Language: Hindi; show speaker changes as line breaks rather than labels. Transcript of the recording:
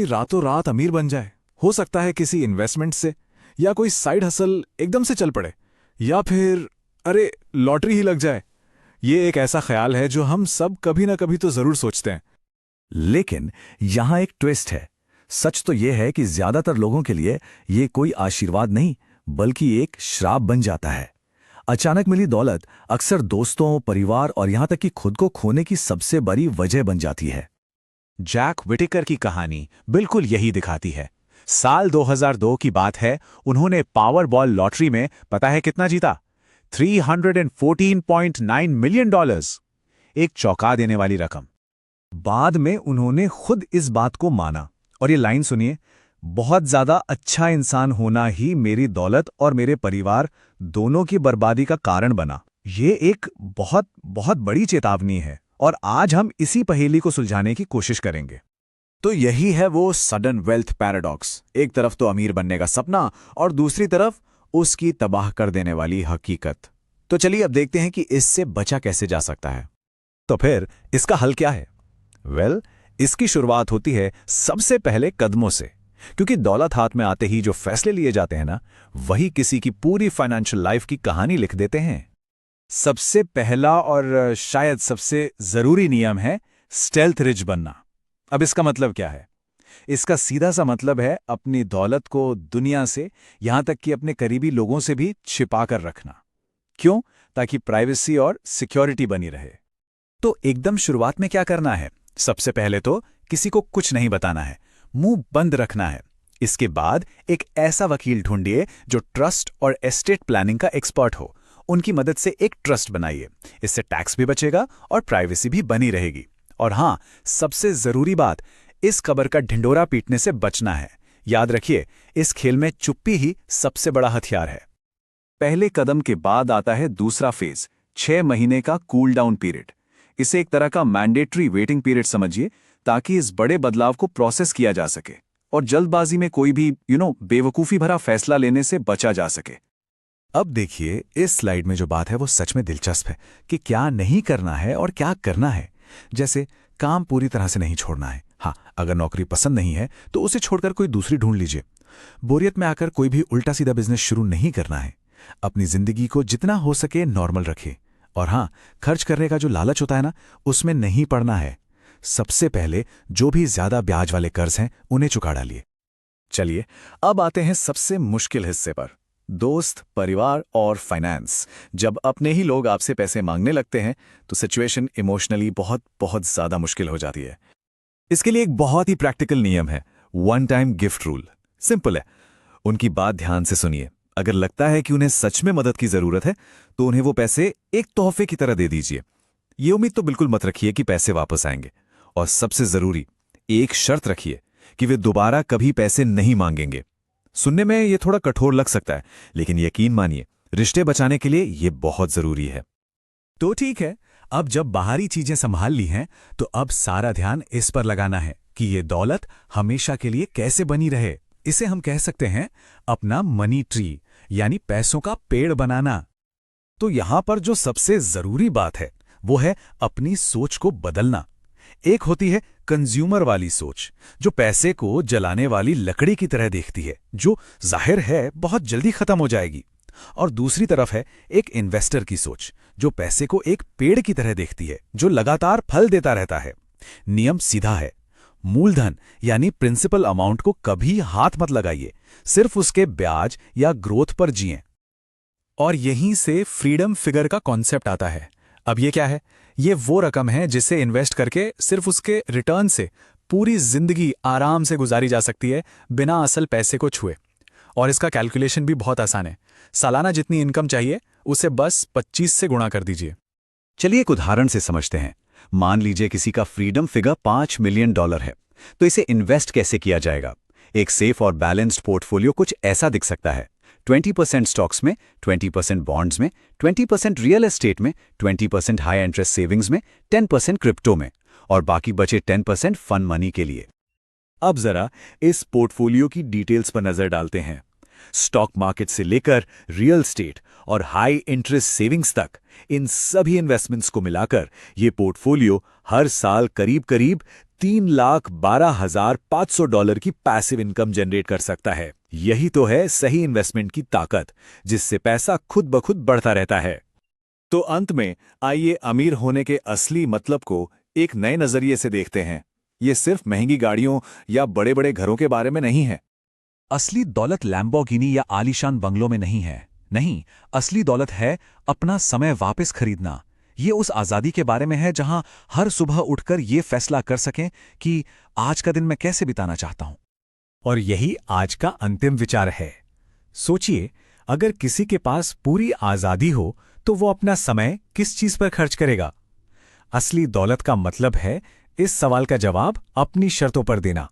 रातों रात अमीर बन जाए। हो सकता है किसी इन्वेस्टमेंट से, या कोई साइड हसल एकदम से चल पड़े, या फिर अरे लॉटरी ही लग जाए। ये एक ऐसा ख्याल है जो हम सब कभी ना कभी तो जरूर सोचते हैं।
लेकिन यहां एक ट्विस्ट है। सच तो यह है कि ज्यादातर लोगों के लिए ये कोई आशीर्वाद नहीं, बल्कि एक श्राप बन जाता है। अचानक मिली दौलत अक्सर दोस्तों, परिवार और यहां तक कि खुद को खोने की सबसे बड़ी वजह बन जाती है।
जैक विटेकर की कहानी बिल्कुल यही दिखाती है। साल 2002 की बात है, उन्होंने पावरबॉल लॉटरी में पता है कितना जीता? $314.9 मिलियन। एक चौंका देने वाली रकम। बाद में उन्होंने खुद इस बात को माना, और ये लाइन सुनिए, बहुत ज्यादा अच्छा इंसान होना ही मेरी दौलत और मेरे परिवार दोनों की बर्बादी का कारण बना। ये एक बहुत बहुत बड़ी चेतावनी है, और आज हम इसी पहेली को सुलझाने की कोशिश करेंगे।
तो यही है वो सडन वेल्थ पैराडॉक्स। एक तरफ तो अमीर बनने का सपना, और दूसरी तरफ उसकी तबाह कर देने वाली हकीकत। तो चलिए अब देखते हैं कि इससे बचा कैसे जा सकता है।
तो फिर इसका हल क्या है? इसकी शुरुआत होती है सबसे पहले कदमों से, क्योंकि दौलत हाथ में आते ही जो फैसले लिए जाते हैं ना, वही किसी की पूरी फाइनेंशियल लाइफ की कहानी लिख देते हैं।
सबसे पहला और शायद सबसे जरूरी नियम है स्टेल्थ रिच बनना। अब इसका मतलब क्या है? इसका सीधा सा मतलब है अपनी दौलत को दुनिया से, यहां तक कि अपने करीबी लोगों से भी छिपा कर रखना। क्यों? ताकि प्राइवेसी और सिक्योरिटी बनी रहे।
तो एकदम शुरुआत में क्या करना है? सबसे पहले तो किसी को कुछ नहीं बताना है, मुंह बंद रखना है। इसके बाद एक ऐसा वकील ढूंढिए जो ट्रस्ट और एस्टेट प्लानिंग का एक्सपर्ट हो। उनकी मदद से एक ट्रस्ट बनाइए। इससे टैक्स भी बचेगा और प्राइवेसी भी बनी रहेगी। और हां, सबसे जरूरी बात, इस कबर का ढिंडोरा पीटने से बचना है। याद रखिए, इस खेल में चुप्पी ही सबसे बड़ा हथियार है।
पहले कदम के बाद आता है दूसरा फेज, 6 महीने का कूल डाउन पीरियड। इसे एक तरह का मैंडेटरी वेटिंग पीरियड समझिए, ताकि इस बड़े बदलाव को प्रोसेस किया जा सके और जल्दबाजी में कोई भी बेवकूफी भरा फैसला लेने से बचा जा सके।
अब देखिए, इस स्लाइड में जो बात है वो सच में दिलचस्प है कि क्या नहीं करना है और क्या करना है। जैसे काम पूरी तरह से नहीं छोड़ना है। हाँ, अगर नौकरी पसंद नहीं है तो उसे छोड़कर कोई दूसरी ढूंढ लीजिए। बोरियत में आकर कोई भी उल्टा सीधा बिजनेस शुरू नहीं करना है। अपनी जिंदगी को जितना हो सके नॉर्मल रखें। और हाँ, खर्च करने का जो लालच होता है ना, उसमें नहीं पड़ना है। सबसे पहले जो भी ज्यादा ब्याज वाले कर्ज हैं उन्हें चुका डालिए। चलिए अब आते हैं सबसे मुश्किल हिस्से पर, दोस्त, परिवार और फाइनेंस। जब अपने ही लोग आपसे पैसे मांगने लगते हैं तो सिचुएशन इमोशनली बहुत बहुत ज्यादा मुश्किल हो जाती है। इसके लिए एक बहुत ही प्रैक्टिकल नियम है, one time gift rule. Simple है, उनकी बात ध्यान से सुनिए। अगर लगता है कि उन्हें सच में मदद की जरूरत है तो उन्हें वो पैसे एक तोहफे की तरह दे दीजिए। ये उम्मीद तो बिल्कुल मत रखिए कि पैसे वापस आएंगे। और सबसे जरूरी, एक शर्त रखिए कि वे दोबारा कभी पैसे नहीं मांगेंगे। सुनने में ये थोड़ा कठोर लग सकता है, लेकिन यकीन मानिए, रिश्ते बचाने के लिए ये बहुत जरूरी है।
तो ठीक है, अब जब बाहरी चीजें संभाल ली हैं तो अब सारा ध्यान इस पर लगाना है कि ये दौलत हमेशा के लिए कैसे बनी रहे। इसे हम कह सकते हैं अपना मनी ट्री, यानी पैसों का पेड़ बनाना। तो यहां पर जो सबसे जरूरी बात है वो है अपनी सोच को बदलना। एक होती है कंज्यूमर वाली सोच, जो पैसे को जलाने वाली लकड़ी की तरह देखती है, जो जाहिर है बहुत जल्दी खत्म हो जाएगी। और दूसरी तरफ है एक इन्वेस्टर की सोच, जो पैसे को एक पेड़ की तरह देखती है, जो लगातार फल देता रहता है। नियम सीधा है, मूलधन यानी प्रिंसिपल अमाउंट को कभी हाथ मत लगाइए, सिर्फ उसके ब्याज या ग्रोथ पर जिएं। और यहीं से फ्रीडम फिगर का कॉन्सेप्ट आता है। अब ये क्या है? ये वो रकम है जिसे इन्वेस्ट करके सिर्फ उसके रिटर्न से पूरी जिंदगी आराम से गुजारी जा सकती है, बिना असल पैसे को छुए। और इसका कैलकुलेशन भी बहुत आसान है। सालाना जितनी इनकम चाहिए उसे बस 25 से गुणा कर दीजिए।
चलिए एक उदाहरण से समझते हैं। मान लीजिए किसी का फ्रीडम फिगर $5 मिलियन है, तो इसे इन्वेस्ट कैसे किया जाएगा? एक सेफ और बैलेंस्ड पोर्टफोलियो कुछ ऐसा दिख सकता है। 20% स्टॉक्स में, 20% बॉन्ड्स में, 20% रियल एस्टेट में, 20% हाई इंटरेस्ट सेविंग्स में, 10% क्रिप्टो में, और बाकी बचे 10% फन मनी के लिए। अब जरा इस पोर्टफोलियो की डिटेल्स पर नजर डालते हैं। स्टॉक मार्केट से लेकर रियल एस्टेट और हाई इंटरेस्ट सेविंग्स तक, इन सभी इन्वेस्टमेंट्स को मिलाकर ये पोर्टफोलियो हर साल करीब करीब $3,12,500 की पैसिव इनकम जनरेट कर सकता है। यही तो है सही इन्वेस्टमेंट की ताकत, जिससे पैसा खुद ब खुद बढ़ता रहता है।
तो अंत में आइए अमीर होने के असली मतलब को एक नए नजरिए से देखते हैं। ये सिर्फ महंगी गाड़ियों या बड़े बड़े घरों के बारे में नहीं है।
असली दौलत लैम्बोर्गिनी या आलीशान बंगलों में नहीं है। नहीं, असली दौलत है अपना समय वापस खरीदना। ये उस आज़ादी के बारे में है जहां हर सुबह उठकर ये फैसला कर सकें कि आज का दिन मैं कैसे बिताना चाहता हूं। और यही आज का अंतिम विचार है। सोचिए, अगर किसी के पास पूरी आज़ादी हो तो वो अपना समय किस चीज पर खर्च करेगा? असली दौलत का मतलब है इस सवाल का जवाब अपनी शर्तों पर देना।